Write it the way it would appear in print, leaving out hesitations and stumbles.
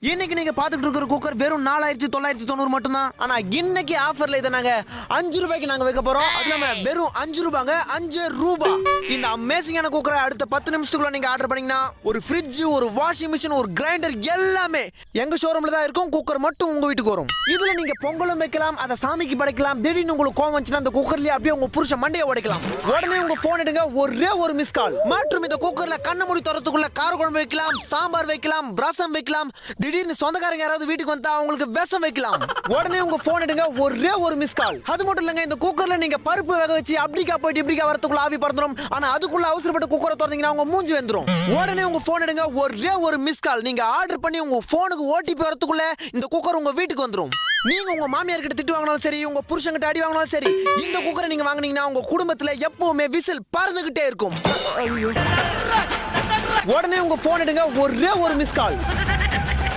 இன்னைக்கு நீங்க பாத்துட்டு இருக்கிற குக்கர் வெறும் 4990 மட்டும்தான். ஆனா இன்னைக்கு ஆஃபர்ல இதை நாங்க 5 ரூபாய்க்கு நாங்க வைக்க போறோம். அது இல்லாம வெறும் 5 ரூபாங்க, 5 ரூபாய். இந்த அமேசிங்கான குக்கரை அடுத்த 10 நிமிஷத்துக்குள்ள நீங்க ஆர்டர் பண்ணீங்கன்னா ஒரு ஃப்ரிட்ஜ், ஒரு வாஷிங் மிஷின், ஒரு கிரைண்டர் எல்லாமே எங்க ஷோரூம்ல தான் இருக்கும். குக்கர் மட்டும் உங்க வீட்டுக்கு வரும். இதுல நீங்க பொங்கலும் வைக்கலாம், அதை சாமிக்கு படைக்கலாம். திடீர்னு உங்களுக்கு கோவம் வந்துச்சுன்னா அந்த குக்கர்லயே அப்படியே உங்க புருஷன் மண்டையை உடைக்கலாம். உடனே உங்க போன் எடுங்க, ஒரே ஒரு மிஸ் கால். மற்றும் இந்த குக்கர்ல கண்ண மூடி திறத்துக்குள்ள கார குழம்பு வைக்கலாம், சாம்பார் வைக்கலாம், ரசம் வைக்கலாம். திடீர்னு சொந்தக்காரங்க யாராவது வீட்டுக்கு வந்தா அவங்களுக்கு விஷம் வைக்கலாம். உடனே உங்க போன் எடுங்க, ஒரே ஒரு மிஸ் கால். அது மட்டும் இல்லங்க, இந்த குக்கர்ல நீங்க பருப்பு வேக வச்சு அப்படிக்கா போயிட்டு இப்படிக்கா வரதுக்குள்ள ஆவி பறந்துரும். ஆனா அதுக்குள்ள அவசரப்பட்டு குக்கரை திறந்தீங்கன்னா உங்க மூஞ்சி வெந்துரும். உடனே உங்க போன் எடுங்க, ஒரே ஒரு மிஸ் கால். நீங்க ஆர்டர் பண்ணி உங்க போனுக்கு ஓடிபி வரதுக்குள்ள இந்த குக்கர் உங்க வீட்டுக்கு வந்துரும். நீங்க உங்க மாமியார் கிட்ட திட்டு வாங்கினாலும் சரி, உங்க புருஷன் கிட்ட அடி வாங்கினாலும் சரி, இந்த குக்கரை நீங்க வாங்குனீங்கன்னா உங்க குடும்பத்துல எப்பவுமே விசில் பறந்துகிட்டே இருக்கும். உடனே உங்க போன் எடுங்க, ஒரே ஒரு மிஸ் கால்.